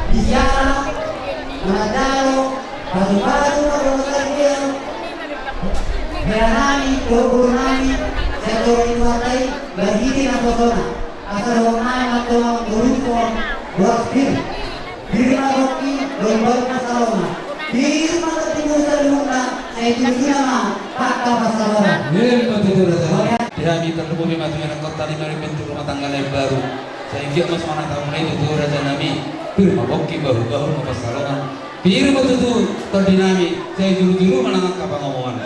bicara, menadalo, baru-baru berbahagia, berani, berani, sektor partai berhenti dan pesona, asal orang atau berusaha buat diri, diri lagi berbuat masalah, diri masa timur terluka, saya tuju nama fakta masalah. Dihami terlebu memang dengan kota di mari bentuk rumah tangga yang baru. Saya ingat mas mana tahu itu tuh raja nami firma boki baru mapasalongan. Biru betul terdinami. Saya juru menangkap apa ngomongan.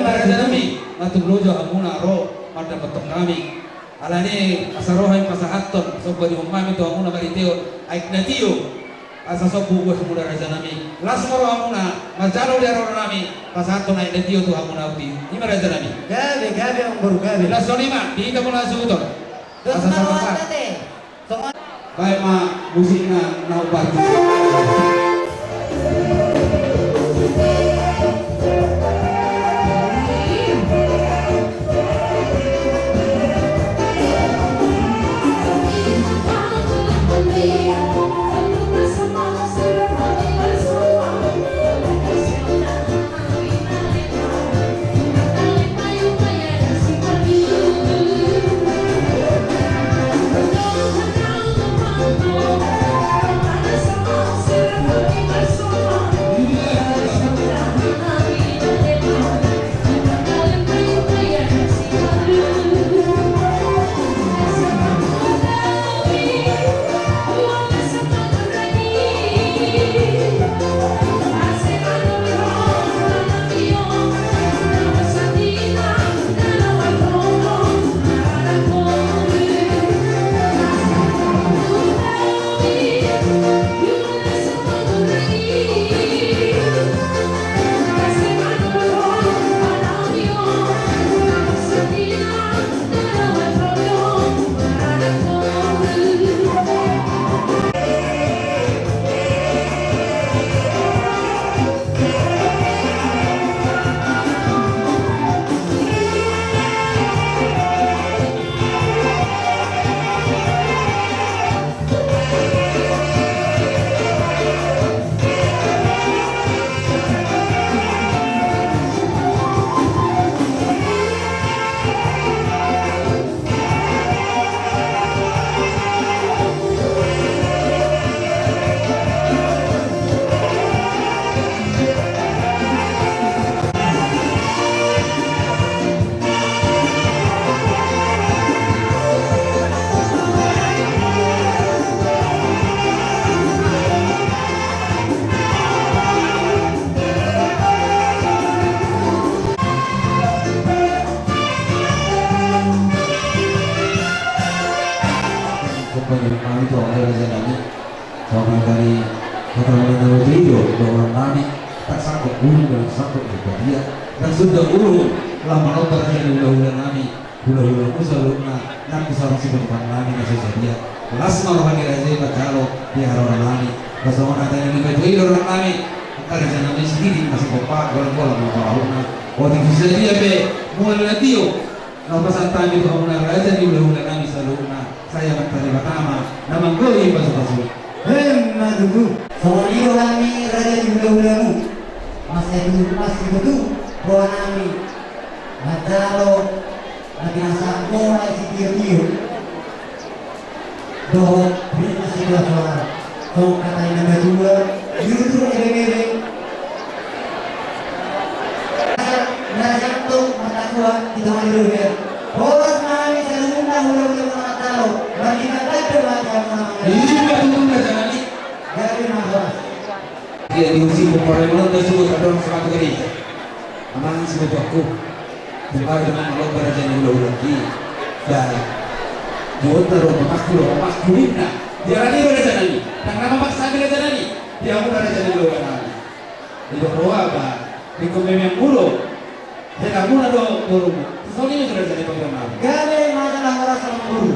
Raja nami matu blojo amuna ro mata betok kami. Alani asarohan pasahaton sobat di umami tu amuna bariteo aiknatio. Asa sobu gua semuda raja nami. Lasmoro amuna majalo dia ro nami pasahaton aiknatio tu amuna uti. Ima raja nami. Gabe ang baru gabe. Lasonima di kamu langsung itu. Terus marawat teh. Baik ma musiknya nau pagi. Kami itu ada raja nami, orang dari kota Manado Rio, orang nami tak sanggup guru dan sanggup berbahagia dan sudah guru lama nonton raja hula-hula nami, hula-hula musa luna, nanti seorang si berdepan nami nasi sadia. Lasma orang raja bacalo di harapan nami, bersama kata yang lebih baik orang nami, raja nami sendiri masih kopak, bola-bola mau luna, waktu itu saja be mulai latio. Nampasan tami itu amuna raja di hula-hula nami saluna. Saya mentari pertama nama goi basuh-basuh Dulu Soalnya kami raja di hula-hulamu masih betul bahwa kami Majalo lagi nasa mulai si Tio bahwa ini masih dua suara kau katain nama dua jujur ebeng-ebeng raja itu mata kuat di tangan dulu ya bahwa kami selumna hula-hula Majalo bagi kata berlaku ini juga tunggu raja nami dari masalah dia diusi pemrograman tersebut ada sesuatu ini aman sebagai aku kembali dengan lomba raja yang ulang-ulangi dan buat taruh makhluknya dia lagi raja nami dan nama paksa raja nami dia muda raja yang ulang-ulangi itu apa di komem yang mulu dia kamu ada turun sesuatu ini sudah jadi pemrograman gale masalah merasa guru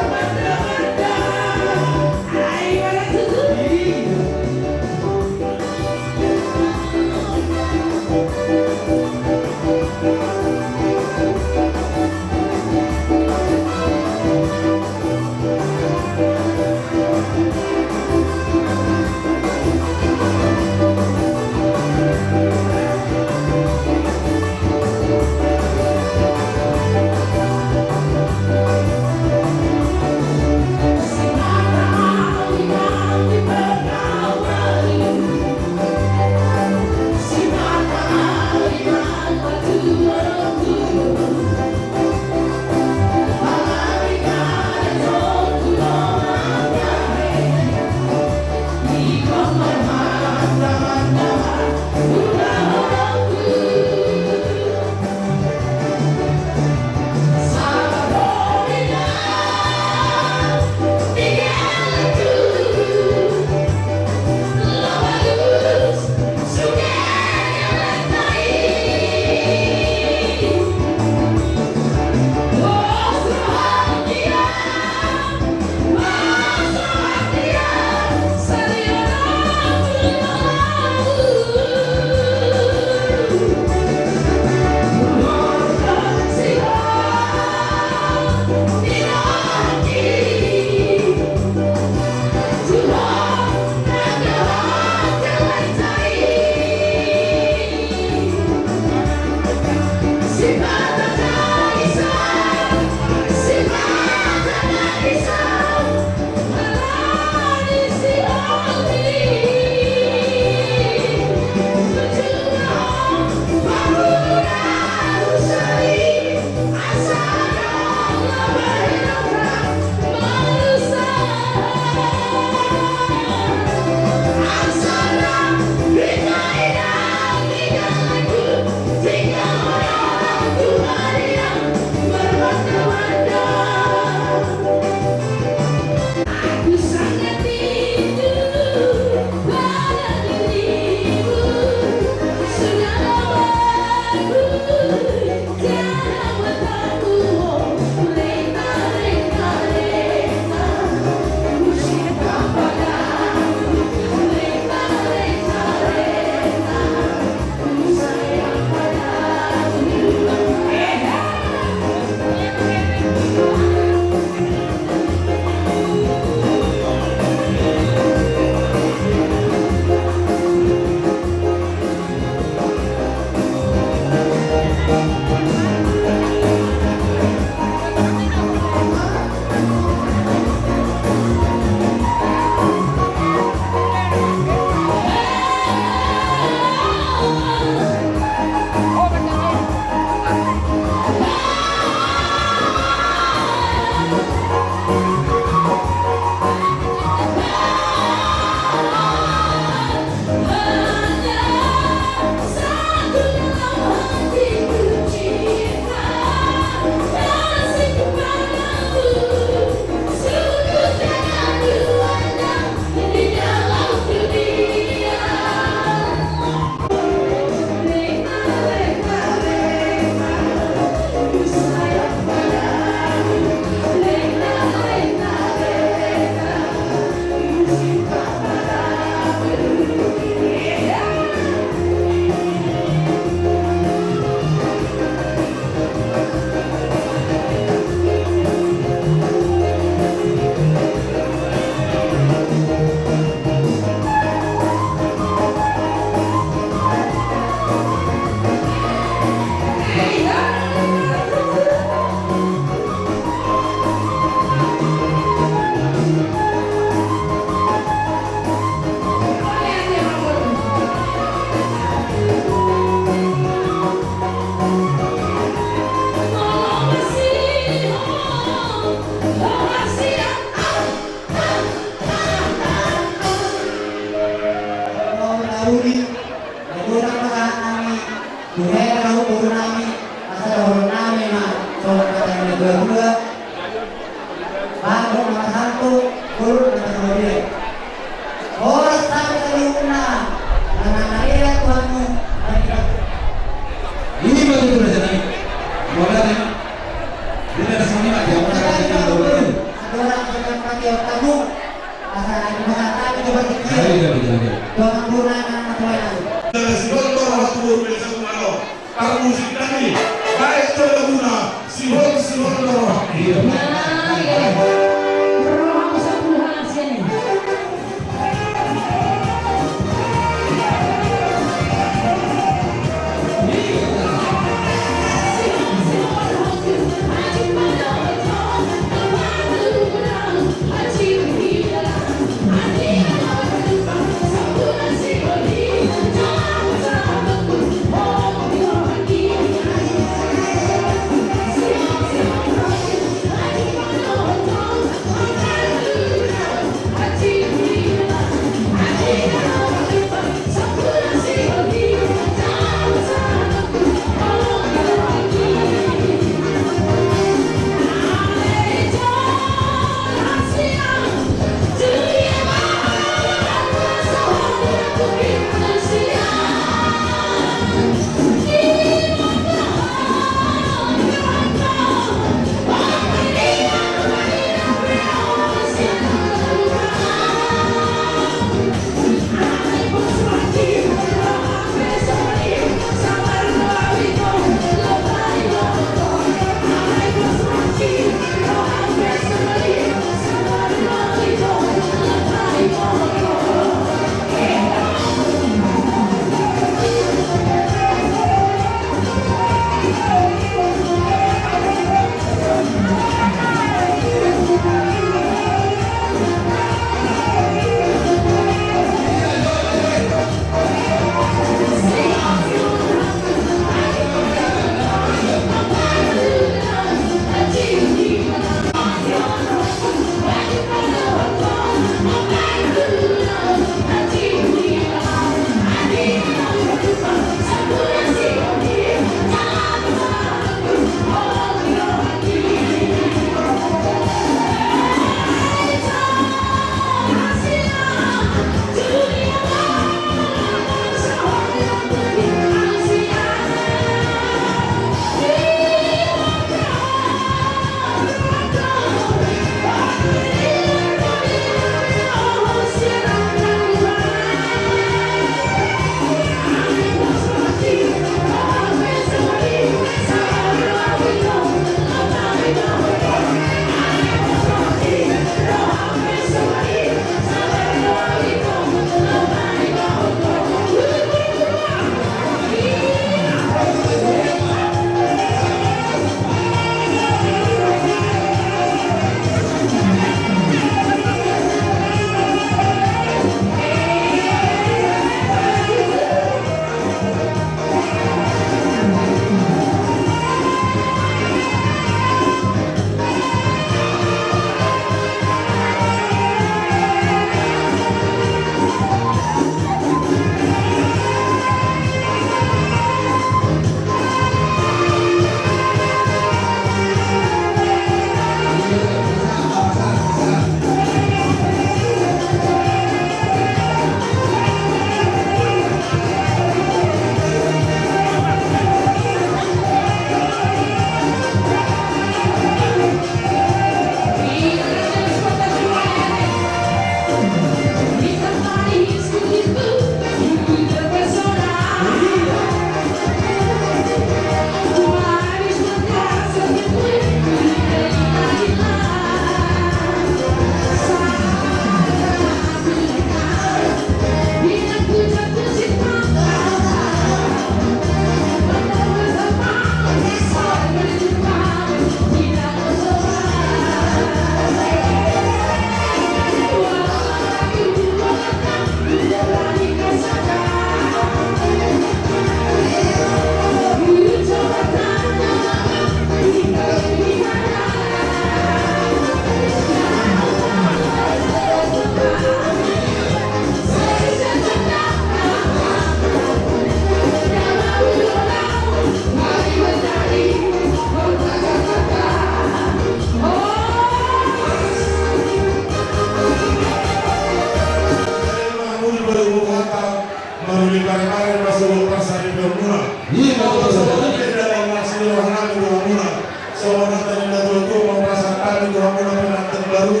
Tuli pare-pare masuk pasar di Bermula. Iya, betul, saudara. Tidak dalam masih orang di Bermula. Seorang tadi datang tu mau pasar kali di Bermula penantan baru.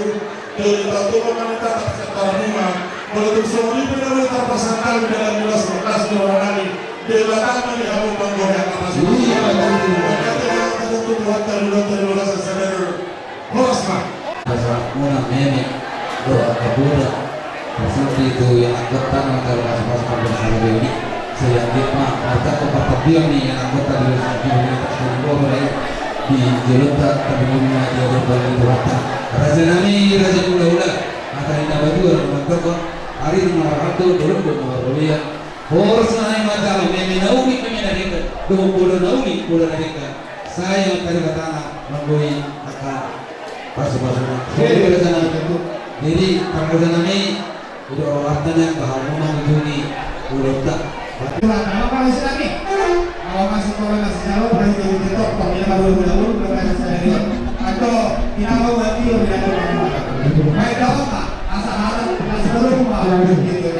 Dari tahu pemerintah tak setar bunga. Menutup semua ini pemerintah pasar kali dalam jelas bekas di orang kali. Di belakang ini kamu menggoyang apa sih? Iya, betul. Berkata yang tertutup buat terlalu sadar. Hosma. Masa muna nenek doa kebuda seperti itu yang anggota antara pasukan bersama ini selanjutnya ada kepercayaan nih yang anggota di komunitas kedua mulai di jelenta terbentuknya dia berbalik itu rata raja nami raja ula atau ini apa juga teman-teman hari nomor satu dulu nomor dua horus naik macam nenek nauni pemenang dua puluh nauni puluh mereka saya yang tadi kata menggoi akan pasukan jadi karena ini udah artinya bahwa mengunjungi udah Nama kalau istilah nih, kalau masuk ke nasi jauh berarti jadi tetap pemilihan baru berbasis dari atau tidak mau berarti tidak ada apa-apa. Baik dong pak, asal harus seluruh rumah gitu.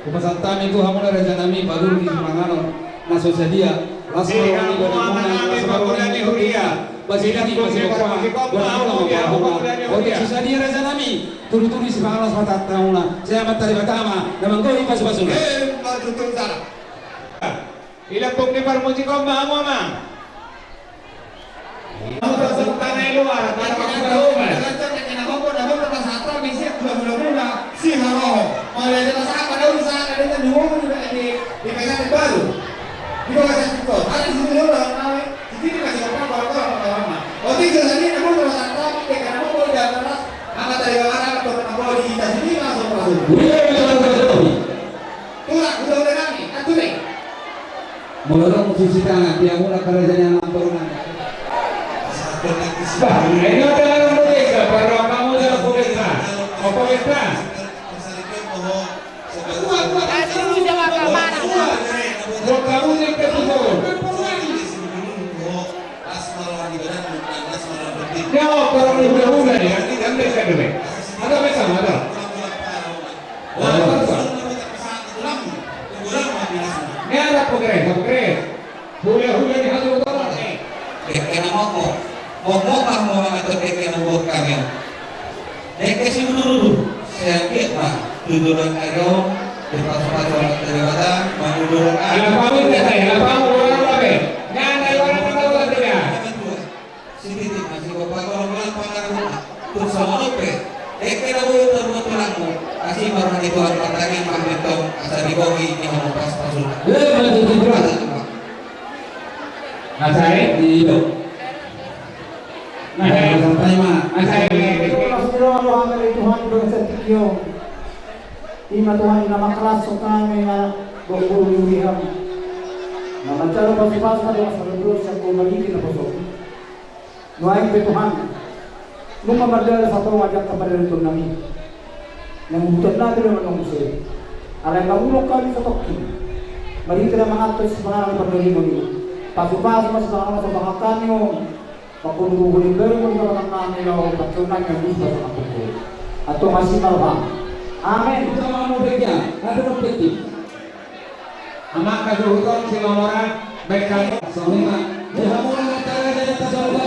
Kupasantan itu hamuna raja nami baru di Mangano naso sadia langsung ini guna di Huria masih susah dia raja nami turu-turu si Mangano sepatat tauna saya matari batama naman ko ipas basuna Tutup sana. Ilang pong ni Parmusikom ba mo ma? Ang presentang ay luar para makakauman. Si Haro, oleh kita sangat pada usaha ada yang diumum di PKN baru. Di bawah itu, ada di sini dulu, di sini masih orang. Oh tiga tadi namun kalau satu, karena namun kalau di atas, angkat dari bawah atau kalau di sini langsung masuk. Udah kami, aku nih. Mulai mencuci tangan dia mulai kerjanya nampuran. Ini adalah mereka para kamu dalam pemerintah. Apa pemerintah? Kamu yang ketujuh. Ya, kalau udah ya, tidak bisa dulu. Ada macam ada. Ini ada progres. Hula di hasil utara nih. Kaya mo kang mo atau kaya mo kami. Kasi dulu saya kira tuduran ayo berpasang terlibat menurut Alam kamu kita ya, alam kamu orang apa? Ngan ay orang tahu dia. Sini masih bapak orang pangaruh terus sama lope. Kaya mo yung terbutulan mo kasi marami ito ang patangin pagmitong asa di bogi yung mga pas-pasun. Nasai? Iyo. Nasai? Sampai mah. Nasai? Tuhan bersetikyo Ima Tuhan na makalaso kami na gugulong liham na mancalo pasipas na doon sa lubros sa kumalikin na puso nuayin pe Tuhan nung mamardala sa ito wajak kaparirito namin nangubutan natin naman ng muso alay mahulog kami sa tokin malito na mga atos sa mga pagdalino niyo pasipas mas mga sa mga kanyo papunugulong baru mo naman namin na pagsunan ng isa sa kapuko atau masih marah. Amin. Kita mau bekerja, ada objektif. Amak kaduhuton si Mamora baik kamu. Soalnya, dia mau mengatakan dari tasawuf.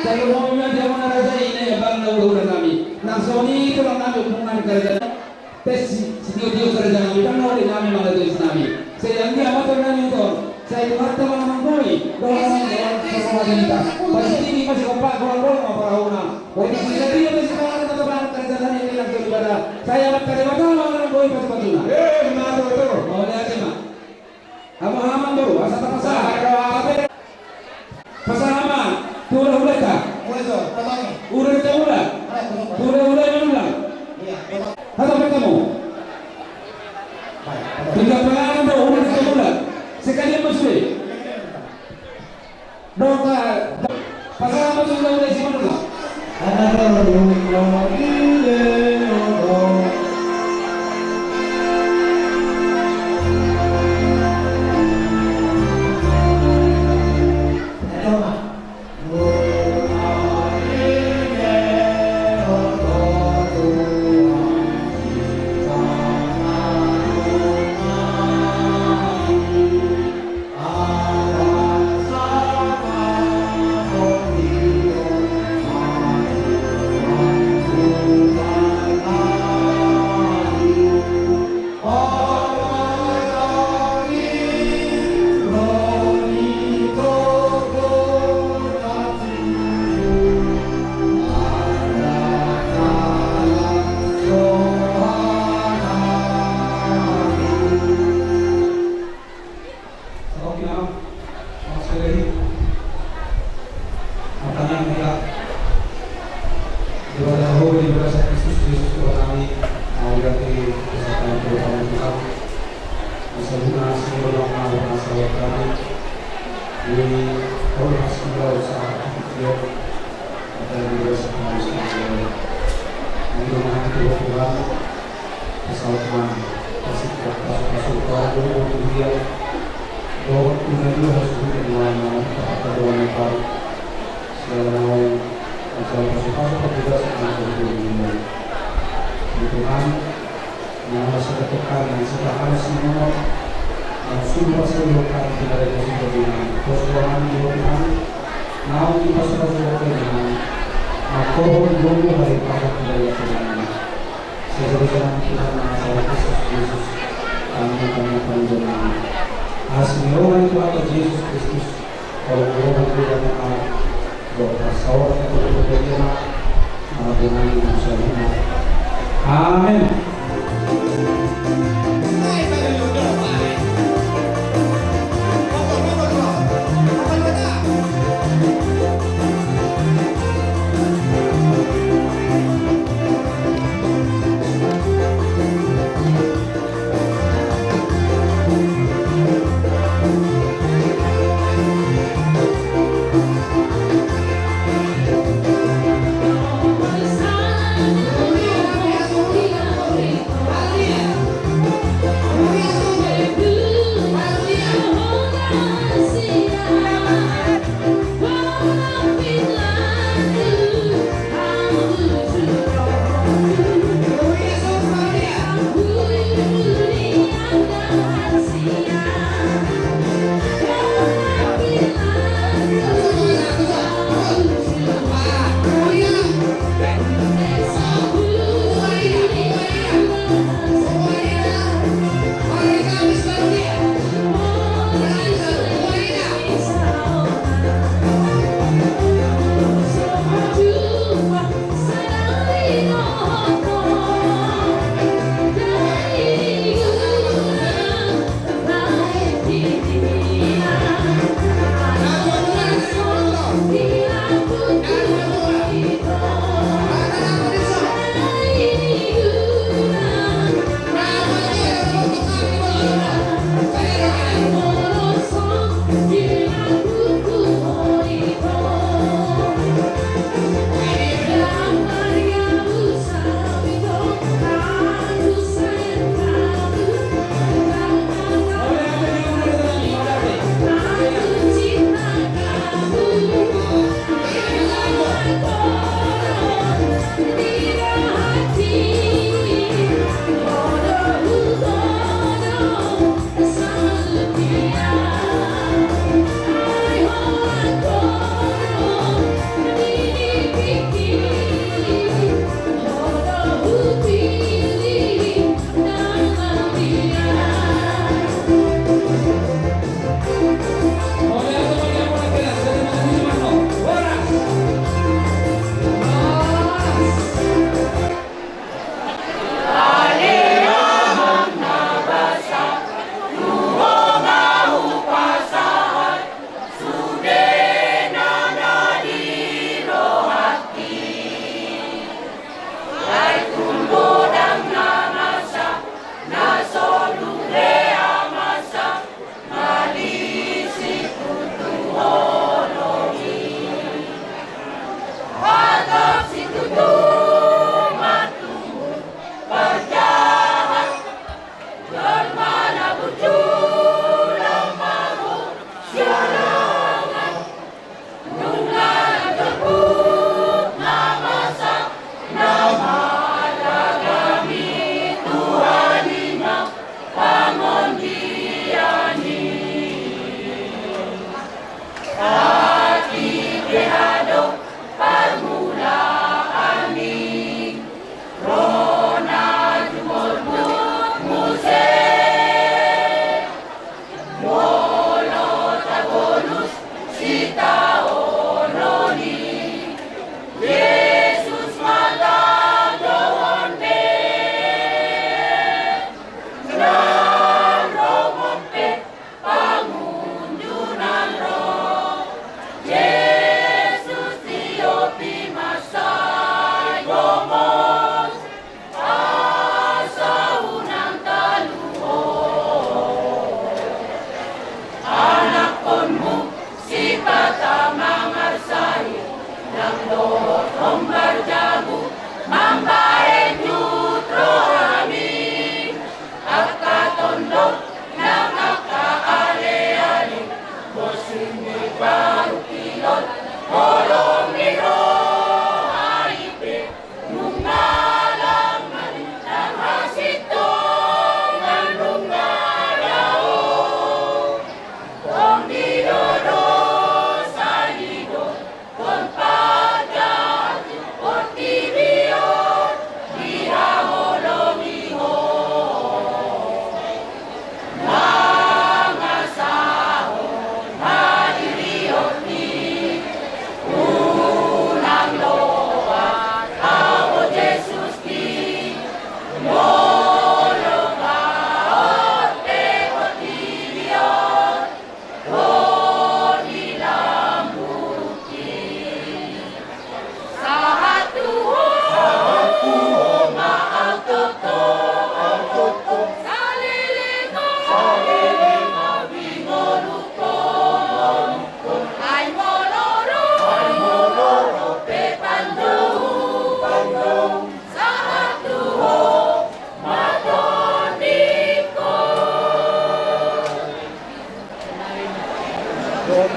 Kalau mau dia mau raja ini bang lalu kami. Nah, Sony itu orang kami hubungan kerja. Tes studio kerja kami kan oleh kami malah itu kami. Saya yang dia apa tuh kami itu. Saya itu harta mana mengkoi. Dorong semua kita. Pasti ini masih kompak kurang-kurang apa orang. Bagi dia masih orang tetap kerja dan ini yang ibadah. Saya berkata orang koi pasti. Benar betul. Mau lihat mah. Hama-hama baru, asal pasar. Pasar hama, udah kah? Mulai tuh, potongin. Udah udah. Udah. Halo bertemu. Tinggal pengalaman baru, udah. Sekali masuk. Doa. Pasar hama sudah isi mana? kesehatan terutama Tuhan. Bisa lunas menolong masalah kami di ormas kita usaha kecil dan juga semuanya mudah-mudahan Tuhan kesalahan kasih kasih dulu untuk dia bahwa kita juga harus berdoa apa doa yang baik segala mau masalah kasih juga sangat berdoa Tuhan yang harus kita tekan dan setelah harus semua semua seluruhkan tidak ada yang beriman persoalan di Tuhan mau kita seluruh dengan aku dulu hari pada budaya Tuhan sesuai Tuhan masalah Yesus kami panjang asli orang itu atau Yesus Kristus kalau orang itu tidak tahu bahwa seorang itu berbeda dengan manusia. Amin.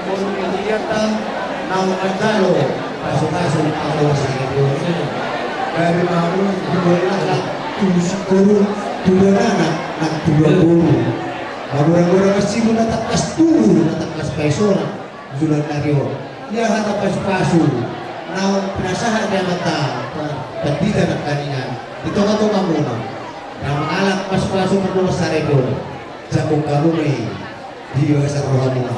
guru Julieta nang Manjalo kaso-kaso ako sa guru dari mahu dua guru dua anak nak dua guru orang-orang masih menatap kelas turu menatap kelas pesola jualan nario dia hata pas-pasu naon penasaran dia mata pendida nak kaninya ditonga-tonga muna na mengalak pas-pasu menurut saredo jambung kalumi dia sa rohanuna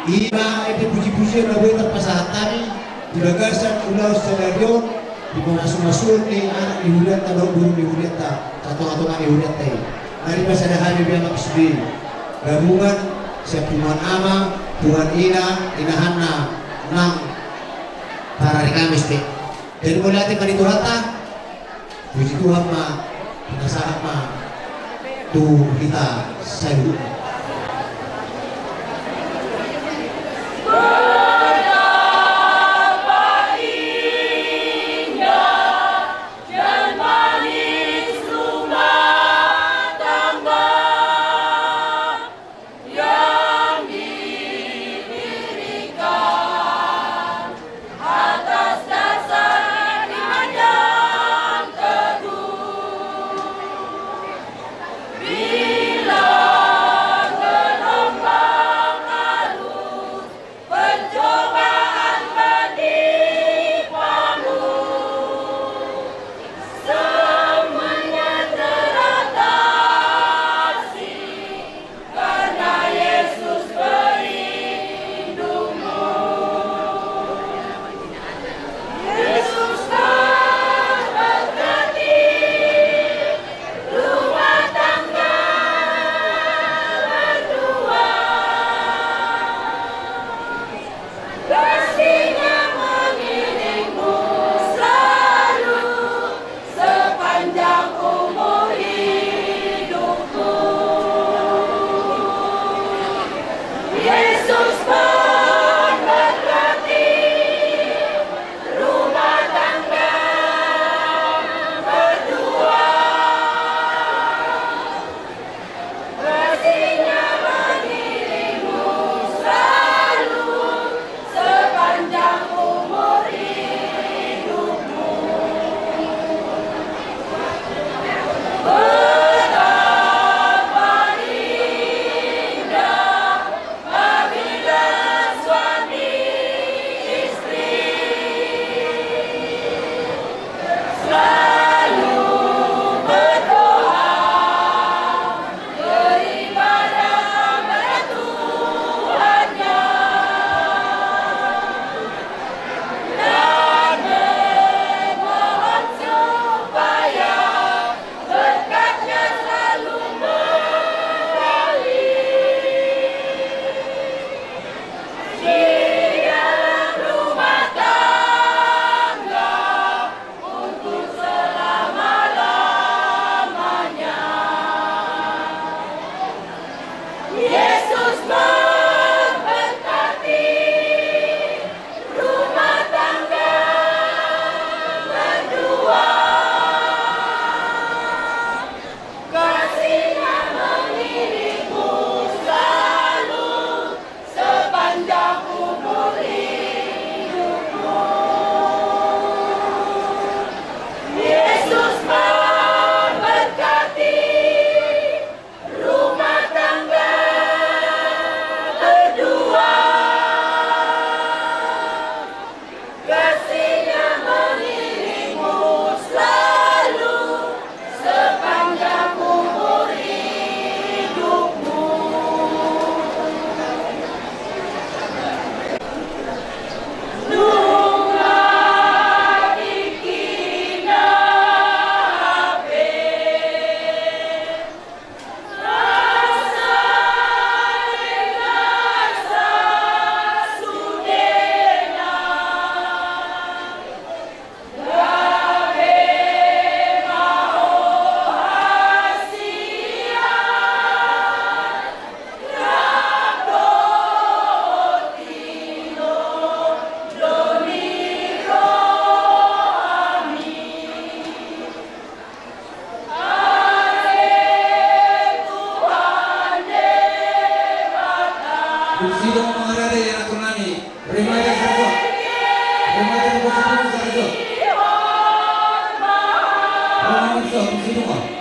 iba itu puji-puji na buhay terpasahatan dilagasan ulau sa radio di mana sumasun ni anak ni Julieta daw guru ni Julieta satu-satu ni Julieta hari pasadahan ni biya makisbin gabungan sa Tuhan Ama Tuhan Ina Inahanna ng para rin kami stik dan mula natin manito hata puji Tuhan ma pinasahan ma tu kita sa iyo Sino mga nanay na tunay Terima kasih. Terima kasih. Orang itu semua.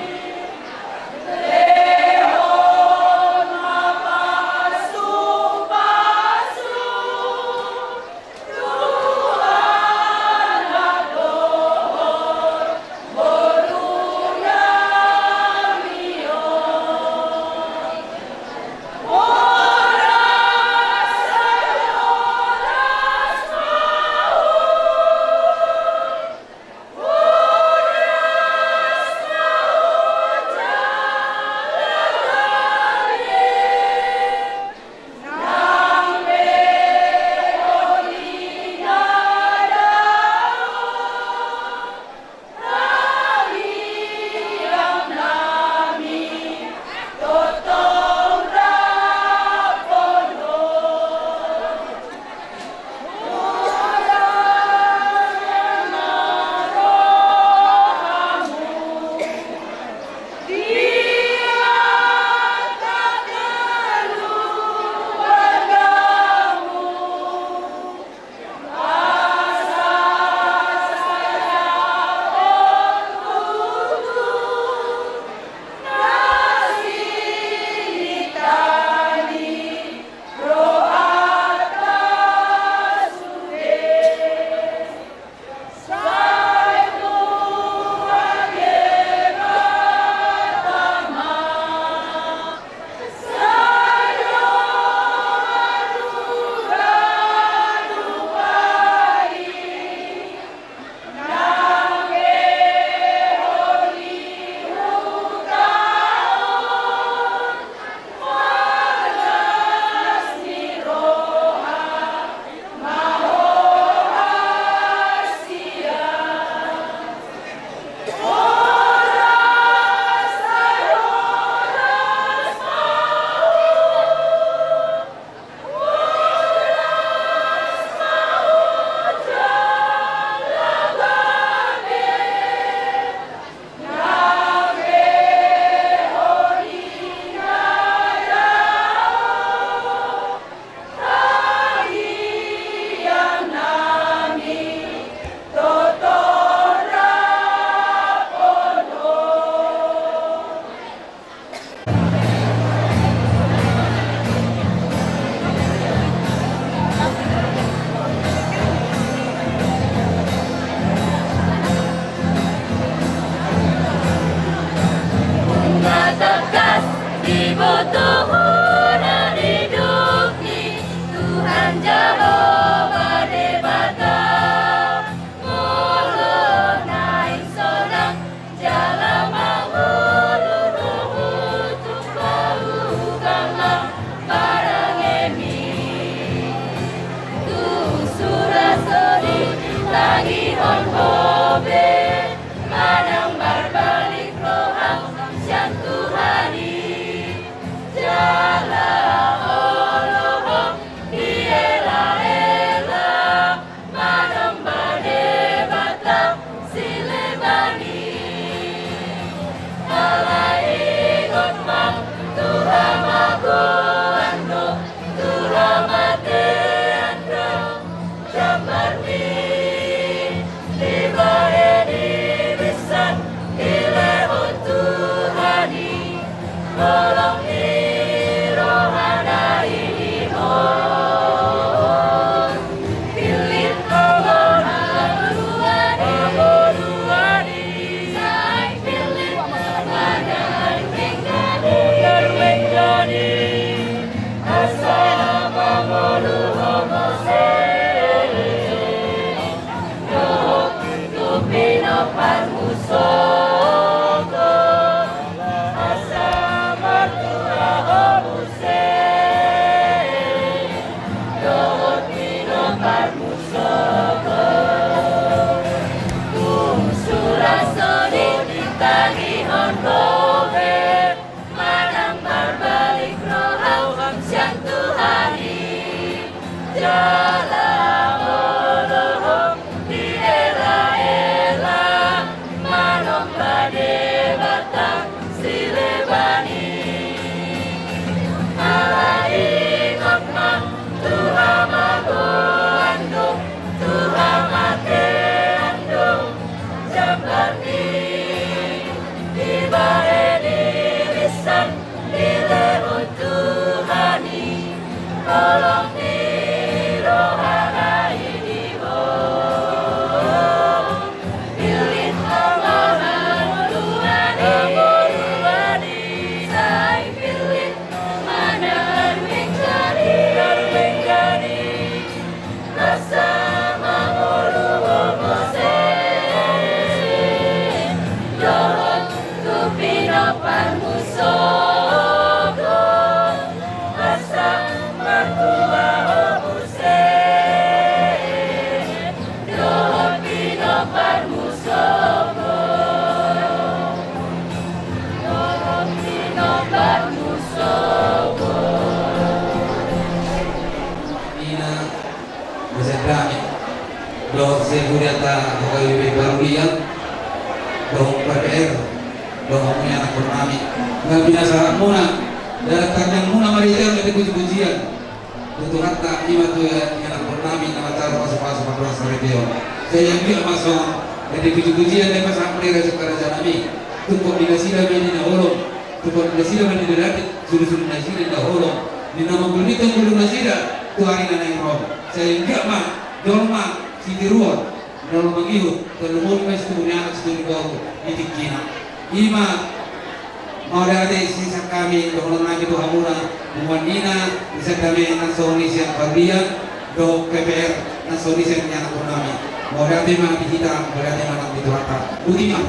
Pasir Kuriata Pegawai baru lihat dong PPR dong punya anak bernami nggak biasa muna datang yang muna mariter dari puji-pujian untuk kata ima tuh ya anak bernami nama cara masuk-masuk madrasah radio saya yang dia masuk dari puji-pujian dari pasang pelira sekarang janami untuk kombinasi dan ini holong untuk kombinasi dan ini dari sudah nasi dan holong di nama berita belum nasi dah tuh hari nanti roh saya yang dia mah dolma siti ruang dalam mengihut terlalu mas punya anak studi baru itikina ima mau dari sisa kami doang lagi tuh hamura muanina bisa kami nasionalis yang bagian do PPR nasionalis yang anak kami mau dari mana kita berarti mana itu rata ultima